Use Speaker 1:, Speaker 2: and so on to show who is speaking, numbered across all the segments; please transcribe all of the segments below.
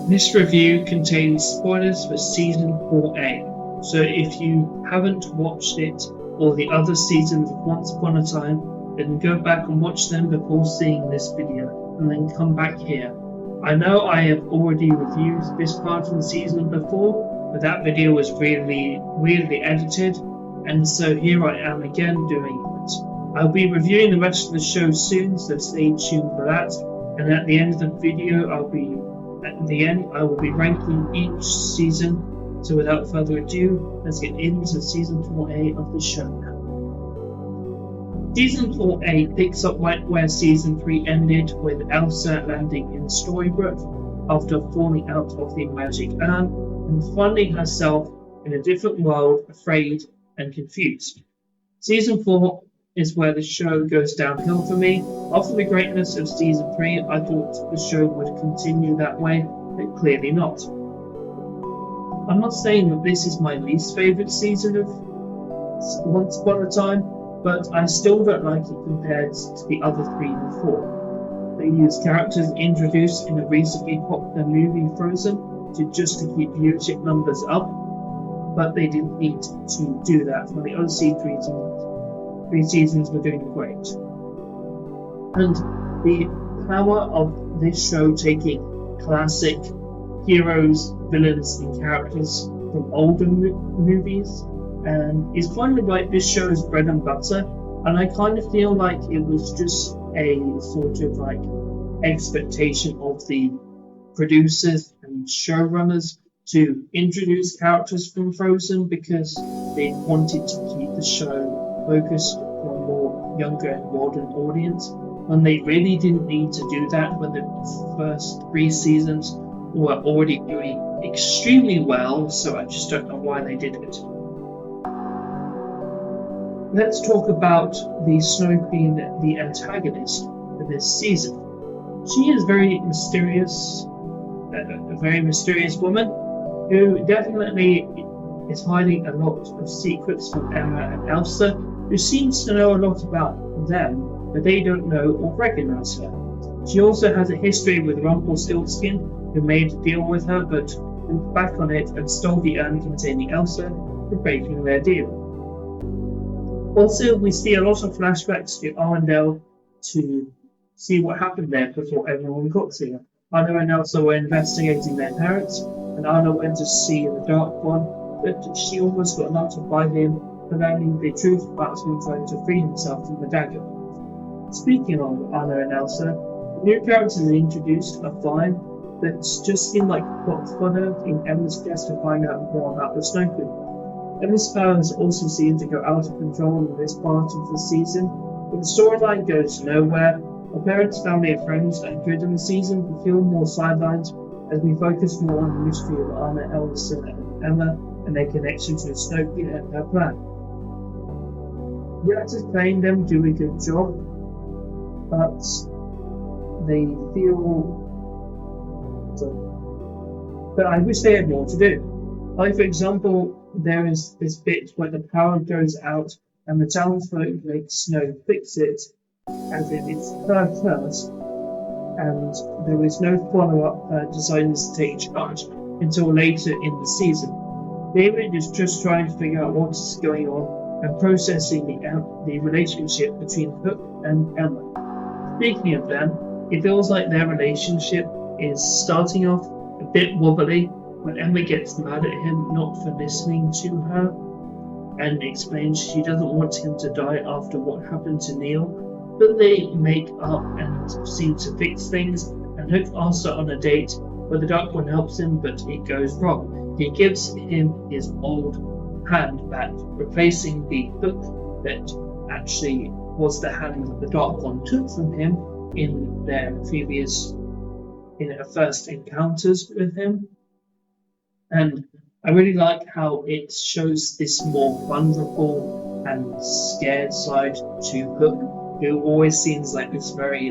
Speaker 1: This review contains spoilers for Season 4A, so if you haven't watched it or the other seasons of Once Upon a Time, then go back and watch them before seeing this video, and then come back here. I know I have already reviewed this part of the season before, but that video was really weirdly edited, and so here I am again doing it. I'll be reviewing the rest of the show soon, so stay tuned for that, and at the end of the video I will be ranking each season. So without further ado, let's get into Season 4A of the show now. Season 4A picks up right where Season 3 ended, with Elsa landing in Storybrooke after falling out of the magic urn and finding herself in a different world, afraid and confused. Season 4 is where the show goes downhill for me. After the greatness of Season 3, I thought the show would continue that way, but clearly not. I'm not saying that this is my least favourite season of Once Upon a Time, but I still don't like it compared to the other three before. They use characters introduced in a recently popular movie, Frozen, just to keep viewership numbers up, but they didn't need to do that when the other three seasons were doing great. And the power of this show taking classic heroes, villains, and characters from older movies and is kind of like this show's bread and butter, and I kind of feel like it was just a sort of like expectation of the producers and showrunners to introduce characters from Frozen because they wanted to keep the show focused on a more younger and modern audience, and they really didn't need to do that when the first three seasons were already doing extremely well, so I just don't know why they did it. Let's talk about the Snow Queen, the antagonist for this season. She is very mysterious, a very mysterious woman who definitely is hiding a lot of secrets from Emma and Elsa, who seems to know a lot about them, but they don't know or recognize her. She also has a history with Rumpelstiltskin, who made a deal with her but went back on it and stole the urn containing Elsa for breaking their deal. Also, we see a lot of flashbacks to Arendelle to see what happened there before everyone got there. Anna and Elsa were investigating their parents, and Anna went to see the Dark One, but she almost got knocked off by him for learning the truth about him trying to free himself from the dagger. Speaking of Anna and Elsa, the new characters introduced are fine, but just seem like plot fodder in Emma's quest to find out more about the Snow Queen. Emma's powers also seem to go out of control in this part of the season, but the storyline goes nowhere. Her parents, family, and friends are good in the season, but feel more sidelined as we focus more on the mystery of Anna, Elsa, and Emma and their connection to the Snow Queen and her plan. The actors playing them do a good job, but they feel. But I wish they had more to do. Like, for example, there is this bit where the power goes out and the townsfolk make Snow fix it, as if it's her curse, and there is no follow-up deciders to take charge until later in the season. David is just trying to figure out what's going on and processing the relationship between Hook and Emma. Speaking of them, it feels like their relationship is starting off a bit wobbly when Emma gets mad at him not for listening to her and explains she doesn't want him to die after what happened to Neil, but they make up and seem to fix things, and Hook asks her on a date where the Dark One helps him, but it goes wrong. He gives him his old hand back, replacing the Hook that actually was the hand that the Dark One took from him in their first encounters with him. And I really like how it shows this more vulnerable and scared side to Hook, who always seems like this very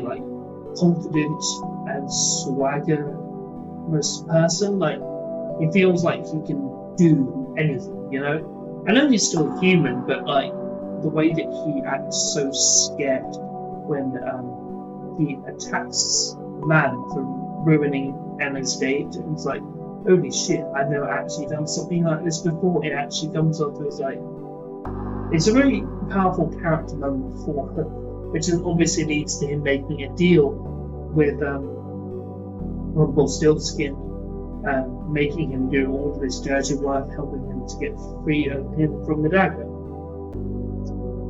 Speaker 1: confident and swaggerous person. Like, he feels like he can do anything, you know? I know he's still human, but the way that he acts so scared when he attacks man from ruining Emma's date. And it's like, holy shit, I've never actually done something like this before. It actually comes off as like, it's a very powerful character moment for her, which obviously leads to him making a deal with Rumpelstiltskin, making him do all of this dirty work, helping him to get free of him from the dagger.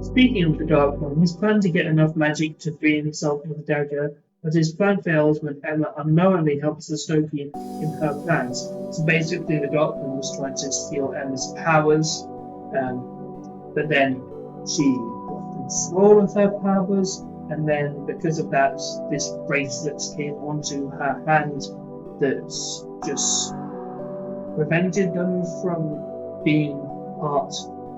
Speaker 1: Speaking of the Dark One, his plan to get enough magic to free himself of the dagger, but his plan fails when Emma unknowingly helps the Snow Queen in her plans. So basically the Dark One was trying to steal Emma's powers, but then she got control of her powers, and then because of that, this bracelet came onto her hand that just prevented them from being part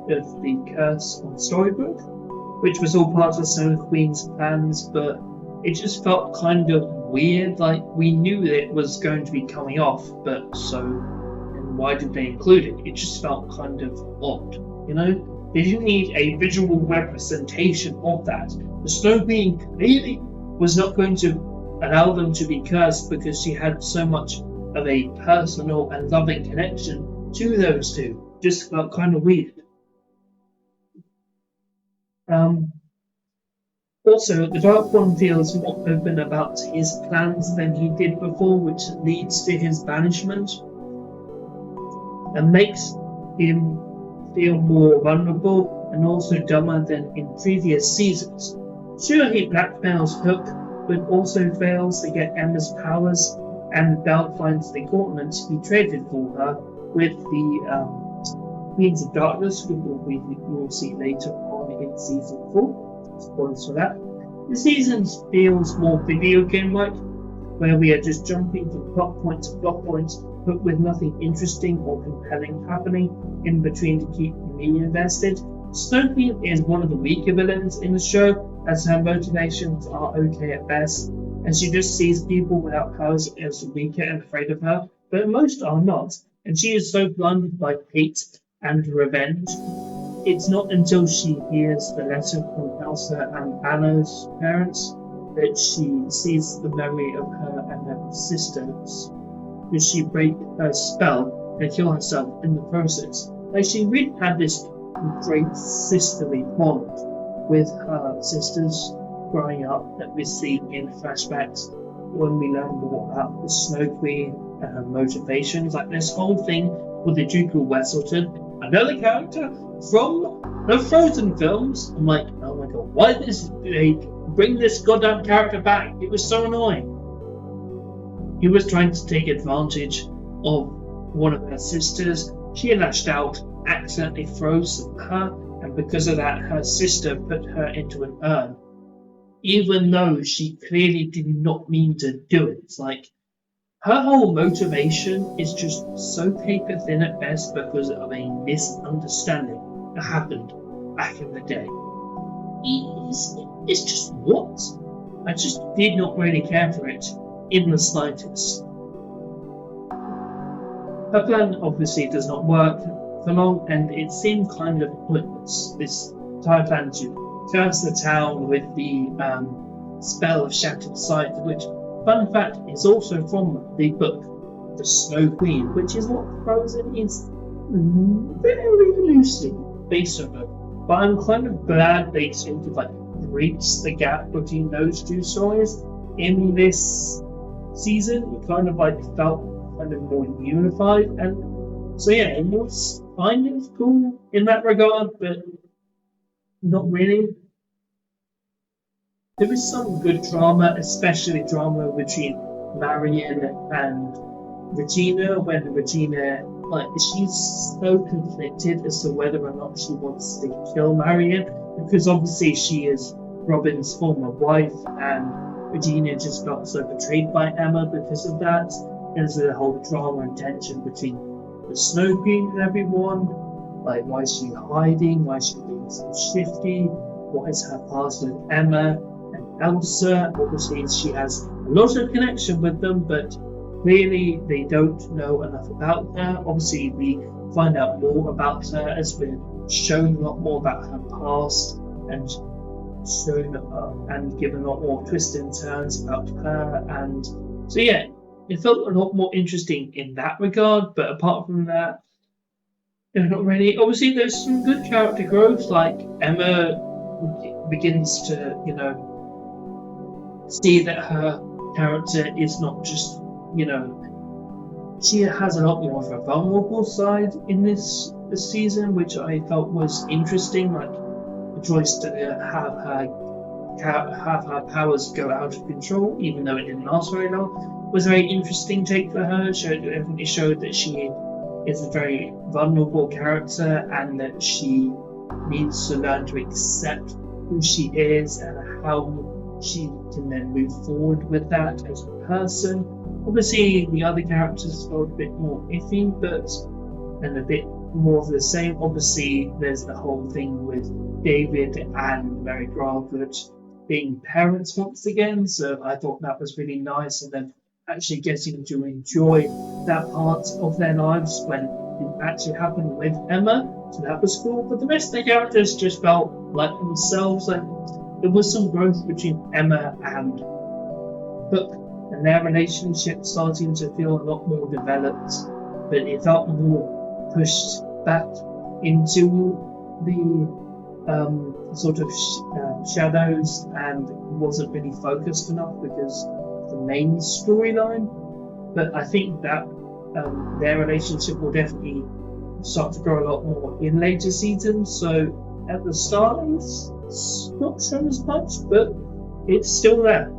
Speaker 1: of the curse on Storybrooke, which was all part of Snow Queen's plans, but it just felt kind of weird. Like, we knew that it was going to be coming off, but so, and why did they include it? It just felt kind of odd, you know? They didn't need a visual representation of that. The Snow Queen clearly was not going to allow them to be cursed because she had so much of a personal and loving connection to those two. Just felt kind of weird. Also, the Dark One feels more open about his plans than he did before, which leads to his banishment and makes him feel more vulnerable and also dumber than in previous seasons. Sure, he blackmails Hook, but also fails to get Emma's powers, and Belle finds the gauntlet he traded for her with the Queens of Darkness, who we will see later on in season 4. Spoilers for that. The season feels more video game-like, where we are just jumping from plot point to plot point, but with nothing interesting or compelling happening in between to keep me invested. Snow Queen is one of the weaker villains in the show, as her motivations are okay at best, and she just sees people without powers as weaker and afraid of her, but most are not, and she is so blinded by hate and revenge. It's not until she hears the letter from Elsa and Anna's parents that she sees the memory of her and her sisters. Does she break her spell and kill herself in the process? Like, she really had this great sisterly bond with her sisters growing up that we see in flashbacks when we learn more about the Snow Queen and her motivations. Like, this whole thing with the Duke of Weselton, another character from the Frozen films. I'm like, oh my god, why did they bring this goddamn character back? It was so annoying. He was trying to take advantage of one of her sisters. She lashed out, accidentally froze her, and because of that, her sister put her into an urn, even though she clearly did not mean to do it. It's like, her whole motivation is just so paper thin at best because of a misunderstanding that happened back in the day. It's just what? I just did not really care for it in the slightest. Her plan obviously does not work for long, and it seemed kind of pointless. This entire plan to curse the town with the spell of Shattered Sight, which, fun fact, is also from the book, The Snow Queen, which is what Frozen is very loosely based on it. But I'm kind of glad they sort of like bridged the gap between those two stories in this season. It kind of like felt kind of more unified, and so yeah, it was kind of cool in that regard, but not really. There was some good drama, especially drama between Marion and Regina, when Regina, like, she's so conflicted as to whether or not she wants to kill Marion, because obviously she is Robin's former wife, and Regina just felt so betrayed by Emma because of that. There's a whole drama and tension between the Snow Queen and everyone. Like, why is she hiding? Why is she being so shifty? What is her past with Emma and Elsa? Obviously, she has a lot of connection with them, but clearly they don't know enough about her. Obviously, we find out more about her as we're shown a lot more about her past and shown and given a lot more twists and turns about her. And so, yeah, it felt a lot more interesting in that regard. But apart from that, not really. Obviously, there's some good character growth, like Emma begins to, see that her character is not just, she has a lot more of a vulnerable side in this season, which I felt was interesting. Like the choice to have her powers go out of control, even though it didn't last very long, was a very interesting take for her. It showed that she is a very vulnerable character and that she needs to learn to accept who she is and how she can then move forward with that as a person. Obviously, the other characters felt a bit more iffy, and a bit more of the same. Obviously, there's the whole thing with David and Mary Garwood being parents once again, so I thought that was really nice, and then actually getting to enjoy that part of their lives when it actually happened with Emma, so that was cool. But the rest of the characters just felt like themselves, and there was some growth between Emma and Hook, and their relationship starting to feel a lot more developed, but it felt more pushed back into the sort of shadows and wasn't really focused enough because of the main storyline. But I think that their relationship will definitely start to grow a lot more in later seasons. So at the start, it's not shown as much, but it's still there.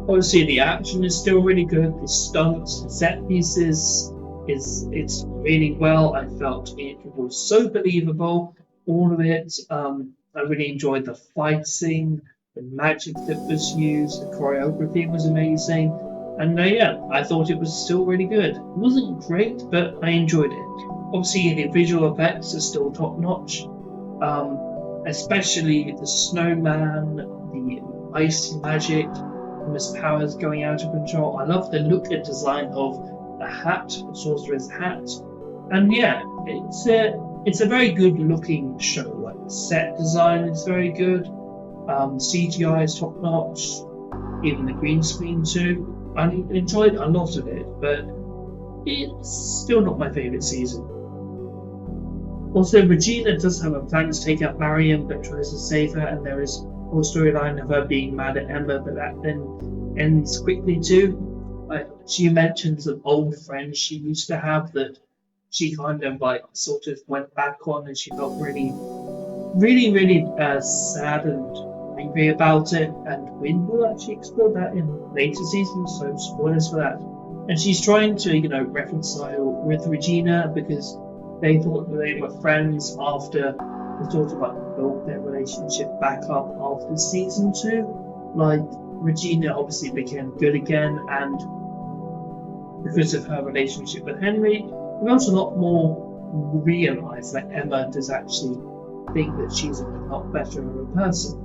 Speaker 1: Obviously, the action is still really good. The stunts, the set pieces, it's really well. I felt it was so believable. All of it. I really enjoyed the fight scene, the magic that was used, the choreography was amazing, and I thought it was still really good. It wasn't great, but I enjoyed it. Obviously, the visual effects are still top notch, especially the snowman, the ice magic, and his powers going out of control. I love the look and design of the hat, the sorcerer's hat, and it's a very good looking show. Like the set design is very good, CGI is top notch, even the green screen too. I enjoyed a lot of it, but it's still not my favourite season. Also, Regina does have a plan to take out Marion, but tries to save her, and there is a whole storyline of her being mad at Emma, but that then ends quickly too. She mentions an old friend she used to have that she kind of sort of went back on, and she felt really sad and angry about it. And Wynn will actually explore that in later seasons, so spoilers for that. And she's trying to, reconcile with Regina because they thought that they were friends after they sort of built their relationship back up after season 2. Like Regina obviously became good again, and because of her relationship with Henry, we also a lot more realize that Emma does actually think that she's a lot better of a person.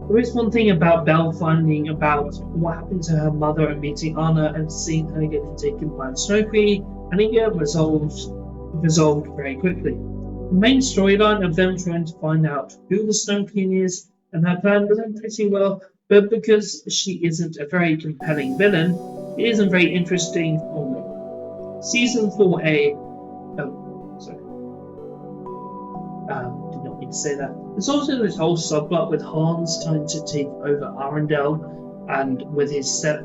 Speaker 1: There is one thing about Belle finding about what happened to her mother and meeting Anna and seeing her getting taken by the Snow Queen, and it get resolved very quickly. The main storyline of them trying to find out who the Snow Queen is and her plan was done pretty well, but because she isn't a very compelling villain, it isn't very interesting for me. Season 4A. Oh, sorry. Did not mean to say that. There's also this whole subplot with Hans trying to take over Arendelle, and with his 12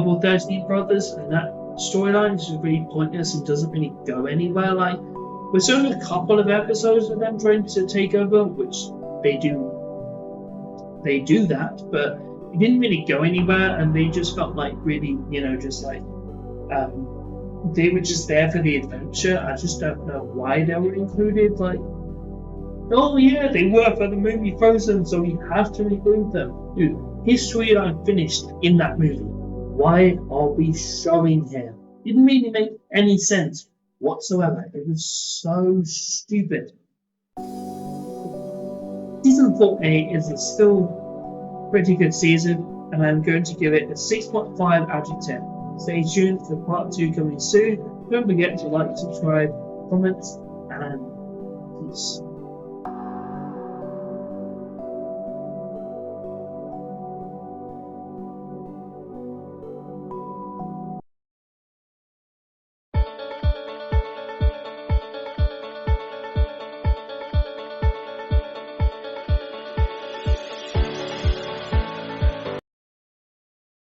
Speaker 1: or 13 brothers, and that storyline is really pointless and doesn't really go anywhere. We're showing a couple of episodes of them trying to take over, which they do that, but it didn't really go anywhere, and they just felt really, they were just there for the adventure. I just don't know why they were included. Oh yeah, they were for the movie Frozen, so we have to include them. Dude, his storyline finished in that movie. Why are we showing him? Didn't really make any sense whatsoever. It was so stupid. Season 4A is still pretty good season, and I'm going to give it a 6.5 out of 10. Stay tuned for part 2 coming soon. Don't forget to like, subscribe, comment, and peace.